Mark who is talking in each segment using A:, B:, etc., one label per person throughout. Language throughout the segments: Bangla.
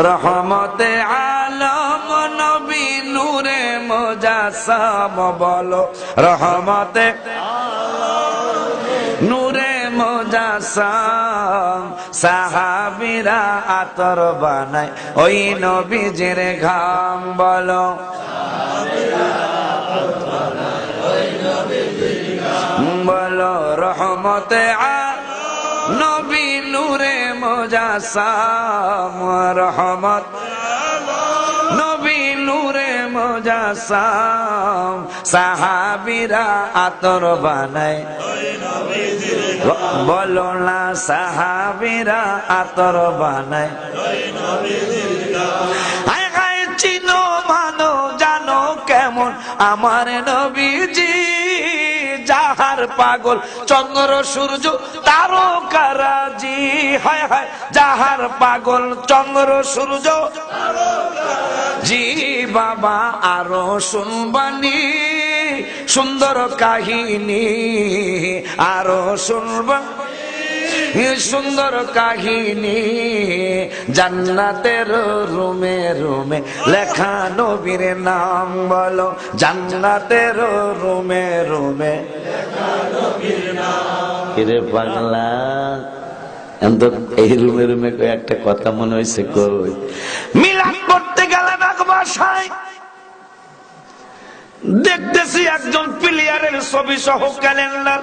A: রহমতে আলম নবী নূরে মুজাসসাম বলো রহমতে নূরে মুজাসসাম সাহাবীরা আতর বানায় ওই নবীজির ঘাম বলো বলো রহমতে নবী নূরে মুজাসসাম রহমত নবী নূরে মুজাসসাম সাহাবীরা আতর বানায় বলো না সাহাবীরা আতর বানায় চিনো মানো জানো কেমন আমার নবীজি যাহার পাগল চন্দ্র সূর্য তারকারাজি হায় হায় যাহার পাগল চন্দ্র সূর্য জি বাবা আরো শুনবানি সুন্দর কাহিনী আরো শুনবা সুন্দর কাহিনী জান্নাতের রুমে রুমে লেখা নবীর নাম বলো জান্নাতের রুমে রুমে লেখা নবীর নাম কিরে পাগলা এই রুমে রুমে একটা কথা মনে হয়েছে কই মিলাদ করতে গেলে এক বাসায় দেখতেছি একজন প্লেয়ারের ছবি সহ ক্যালেন্ডার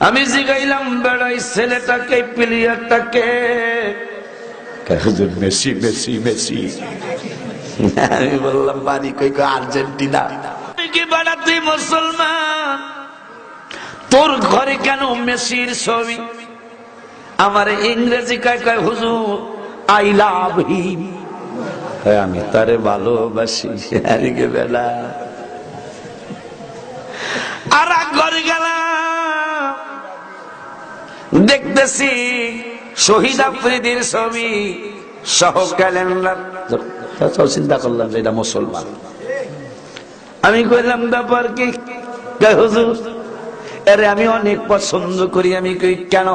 A: আমি জিগাইলাম বেড়াই ছেলেটাকে প্লেয়ারটাকে মেসি মেসি মেসি আমি বললাম বাড়ি কই আর্জেন্টিনা কি বাড়া তুই মুসলমান তোর ঘরে কেন মেসির ছবি আমার ইংরেজি কয় কয় হুজুর আই লাভ হিম আমি তারে ভালোবাসি আজকে বেলা আর ঘরে গেলাম দেখতেছি শহীদ আফ্রিদির ছবি সহ ক্যালেন্ডার চিন্তা করলাম যে এটা মুসলমান আমি কইলাম ব্যাপার কি হুজুর আরে আমি অনেক পছন্দ করি আমি কই কেন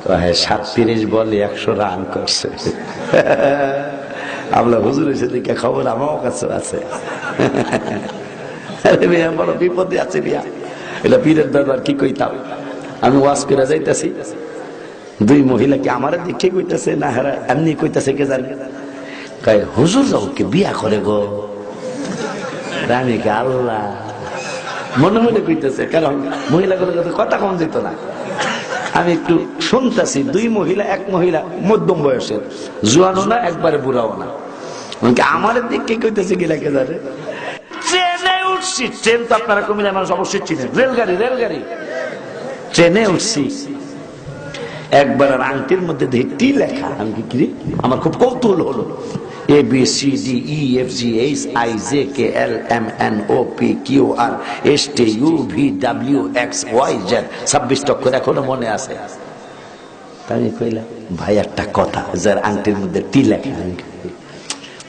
A: 37 বলে 100 রান করছে আমরা হুজুরের সাথে খবর আমার কাছে আছে আরে ভাইয়া বড় বিপদে আছে ভাইয়া এটা পীরের দরবার কি কইতাম আমি ওয়াজ করে যাইতেছি দুই মহিলা কি আমার দিকে কইতেছে না হারা এমনি কইতেছে কে জানি কয় হুজুর যাও কি বিয়া করে গো আমি কে আল্লাহ মনে মনে কইতেছে কারণ মহিলাগুলোর কাছে কথা কম যেত না আমি একটু শুনতেছি দুই মহিলা এক মহিলা মধ্যম বয়সের জোয়ানও না একবারে বুড়াও না আমার দিকে কইতেছে গিলা কে জানে ট্রেনে উঠছি ট্রেন তো আপনারা কুমিল্লার মানুষ অবশ্যই চিনেন রেলগাড়ি রেলগাড়ি ট্রেনে উঠছি একবার আংটির মধ্যে দেখি টি লেখা আমি কি আমার খুব কৌতূহল হলো A B C D E F G H I J K L M N O P Q R S T U V W X Y Z 26 অক্ষর এখনো মনে আছে তাই কইলাম ভাই একটা কথা যার আংটির মধ্যে টি লেখা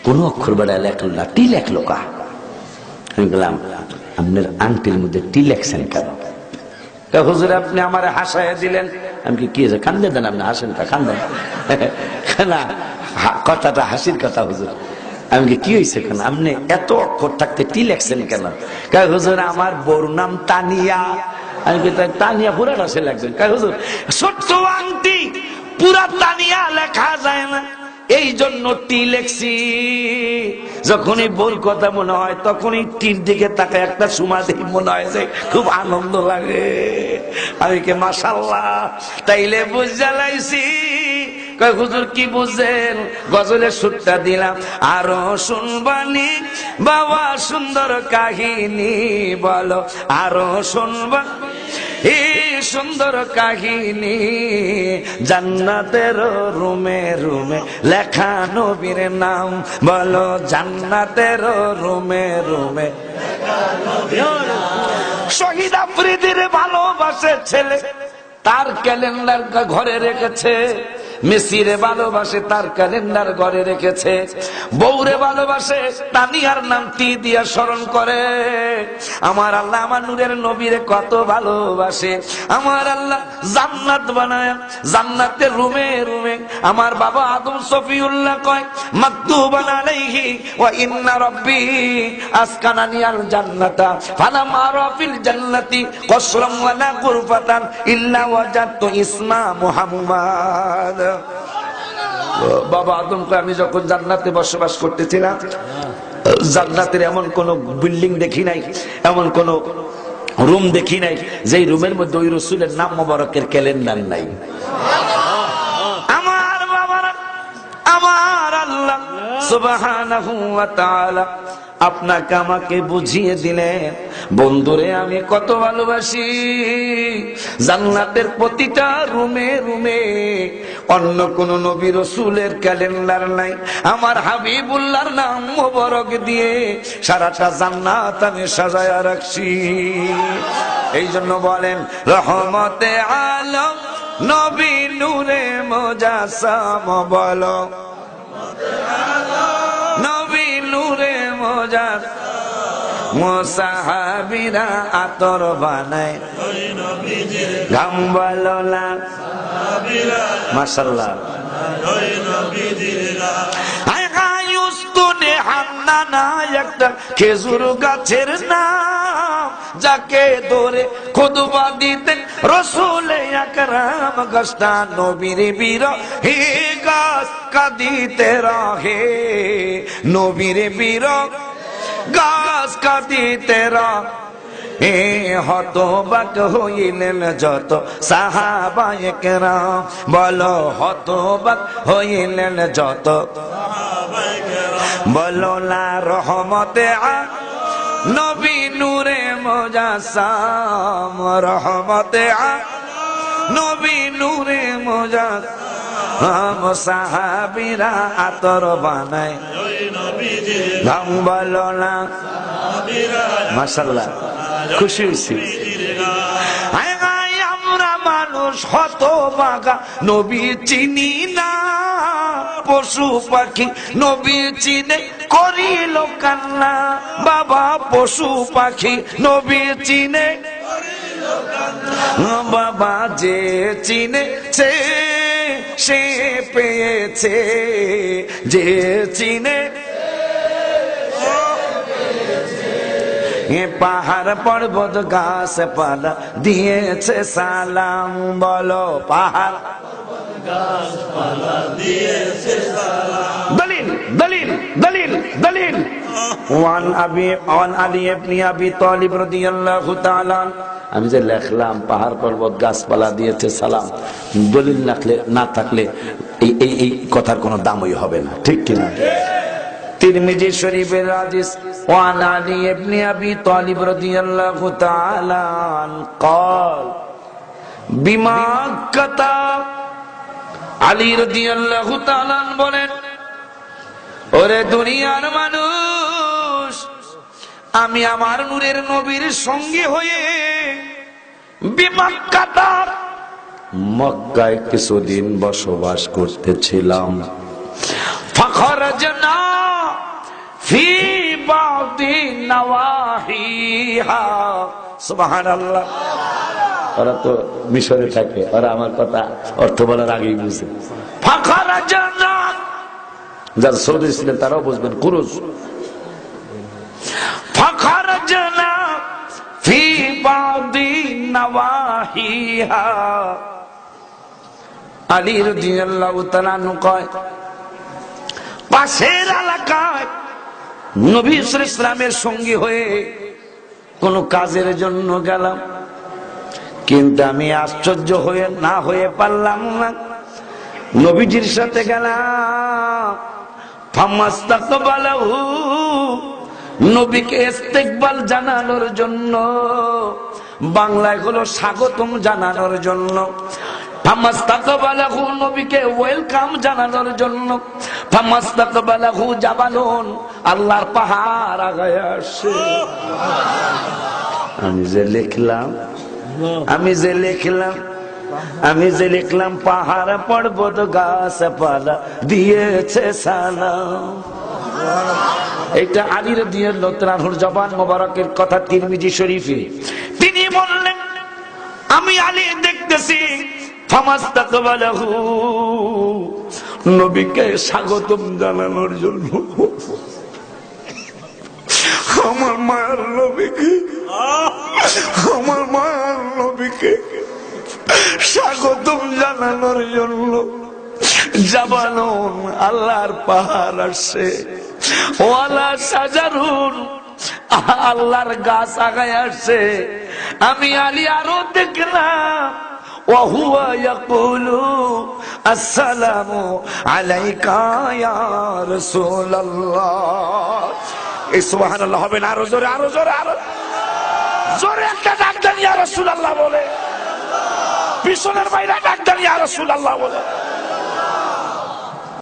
A: কোন অক্ষর বেড়া লেখলো না টি লেখলো কা আমি বললাম আপনার আংটির মধ্যে টি লেখছেন কেন হুজুর আপনি আমার হাসায় দিলেন আমি কি কান্দে দেন আপনি হাসেন তা কান্দেন না কথাটা হাসির কথা হুজুর আমি কি হয়েছে কেন আপনি এত অক্ষর থাকতে টি লেখছেন কেন হুজুর আমার বউর নাম তানিয়া আমি তানিয়া পুরা রসে লাগছেন হুজুর ছোট্ট আংটি পুরা তানিয়া লেখা যায় না এই জন্য টি লেখছি যখনই বউর কথা মনে হয় তখনই টির দিকে তাকায় একটা সুমা দেখি মনে হয় যে খুব আনন্দ লাগে আমি কে মাশাআল্লাহ তাইলে বুঝা লাইছি কয় হুজুর কি বুঝেন গজলের সুরটা দিলাম আরো শুনবানি বাবা সুন্দর কাহিনী বলো আরো শুনবা এই সুন্দর কাহিনী জান্নাতের রুমে রুমে লেখা নবীর নাম বলো জান্নাতের রুমে রুমে শহীদ আফ্রিদির ভালোবাসে ছেলে তার ক্যালেন্ডার ঘরে রেখেছে মেসিরে ভালোবাসে, তার ক্যালেন্ডার ঘরে রেখেছে। বউরে ভালোবাসে, তানিয়ার নাম টি দিয়া স্মরণ করে। আমার আল্লাহ আমার নূরের নবীরে কত ভালোবাসে। আমার আল্লাহ জান্নাত বানায়, জান্নাতের রুমে রুমে আমার বাবা আদম সফিউল্লাহ কয় মাকতুবান আলাইহি ওয়া ইন্না রাব্বি আসকানানিয়াল জান্নাতা ফালাম আরা ফিল জান্নাতি কসরাম ওয়ালা গুরফাতান ইল্লা ওয়াজাদতু ইসমা মুহাম্মদ। বাবা আদম কয় আমি যখন জান্নাতে বসবাস করতেছিলাম, জান্নাতের এমন কোন বিল্ডিং দেখি নাই, এমন কোন রুম দেখি নাই যেই রুমের মধ্যে ওই রাসূলের নাম মোবারকের ক্যালেন্ডার নাই। আমার বাবারা, আমার আল্লাহ সুবহানাহু ওয়া তাআলা আপনাকে আমাকে বুঝিয়ে দিলেন, বন্ধুরে আমি কত ভালোবাসি। জান্নাতের প্রতিটা রুমে রুমে অন্য কোন নবী রাসূলের ক্যালেন্ডার নাই, আমার হাবিবুল্লাহর নাম মোবারক দিয়ে সারাটা জান্নাত আমি সাজায়া রাখছি। এই জন্য বলেন রহমতে আলম নবী নূরে মুজাসসাম, বলো নবী নূরে মুজাসসাম। মুসাহাবিরা আতর বানায় গাম, বলো না মাশাআল্লাহ। একটা খেজুর গাছের নাম, যাকে ধরে খুতবা দিতেন রাসূল আকরাম। গাছটা নবীর বিরহে গাছ কাঁদিতে রহে, নবীর বিরহ গাছ কাঁদিতে রহে। হতবাক হইলেন যত সাহাবায়ে কেরাম, বলো হতবাক হইলেন যত, বলো না রহমতে নবী নূরে মুজাসসাম, রহমতে নবী নূরে মুজাসসাম। সাহাবীরা আতর বানায় গাম, বলো না মাশাআল্লাহ। খুশি হইছি আমরা মানুষ হতভাগা, নবী চিনি না। পশু পাখি নবী চিনে করিল কান্না, বাবা পশু পাখি নবী চিনে, বাবা যে চিনেছে সে পেয়েছে, যে চিনে পাহাড় পর্বত গাছ পালা দিয়েছে সালাম, বলো পাহাড় দলিল দলিল দলিল দলিল। ওয়ান আলী ইবনে আবি তালিব রাদিয়াল্লাহু তাআলা, আমি যে লিখলাম পাহাড় পর্বত গাছপালা দিয়েছে সালাম, দলিল না থাকলে এই কথার কোনো দামই হবে না, ঠিক কিনা? তিরমিজি শরীফের হাদিস, ওয়ান আলী ইবনে আবি তালিব রাদিয়াল্লাহু তাআলা قال বিমা কাতা। আলী রাদিয়াল্লাহু তাআলা বলেন, ওরে দুনিয়ার মানুষ, আমি আমার নূরের নবীর সঙ্গে হয়ে বিমক্কাতা মক্কায় কিছুদিন বসবাস করতেছিলাম। ফাখরাজনা ফি বাদি নওয়াহিহা, সুবহানাল্লাহ। ওরা তো মিশরে থাকে, ওরা আমার কথা অর্থ বলার আগেই বুঝে। ফাখরাজনা, যারা সৌদি ছিলেন তারাও বুঝবেন, কুরুজ। ফাখরাজনা ফি বাদি নওয়াহিহা। আলী রাদিয়াল্লাহু তাআলা কয়, পাশের এলাকায় নবী সাল্লাল্লাহু আলাইহি ওয়াসাল্লামের সঙ্গী হয়ে কোন কাজের জন্য গেলাম, কিন্তু আমি আশ্চর্য হয়ে পারলাম না। নবীজির সাথে গেলাম, ফামাস্তাকবালাহু, নবীকে ইস্তেকবাল জানানোর জন্য, বাংলায় হলো স্বাগতম জানানোর জন্য। ফামাস্তাকবালাহু, নবীকে ওয়েলকাম জানানোর জন্য। ফামাস্তাকবালাহু জাবালুন, আল্লাহর পাহাড় আগায় আসে। আমি যে লিখলাম আমি যে লিখলাম পাহাড় পর্বত গাছপালা দিয়েছে সালাম। এটা আলী রাদিয়াল্লাহু আনহুর জবান মোবারকের কথা তিরমিজি শরীফে। তিনি বললেন আমি আলী দেখতেছি ফামাস্তাকবালাহু, নবীকে স্বাগতম জানানোর জন্য আমার মায়ের নবীকে, আমার মায়ের নবীকে স্বাগতম জানানোর জন্য জাবানুন আল্লাহর পাহাড় আসছে, ওয়ালা সাজারুন আল্লাহর গাছ আগায় আসছে। আমি আলী আরো দেখলাম ওয়াহুয়া ইয়াকুলু আসসালামু আলাইকা ইয়া রাসূলুল্লাহ। এই সুবহানাল্লাহ হবে না? আরো জোরে, আরো জোরে, আরো জোরে একটা ডাক দেন ইয়া রাসূলুল্লাহ বলে, পিছনের বাইরে ডাক দেন ইয়া রাসূলুল্লাহ বলে।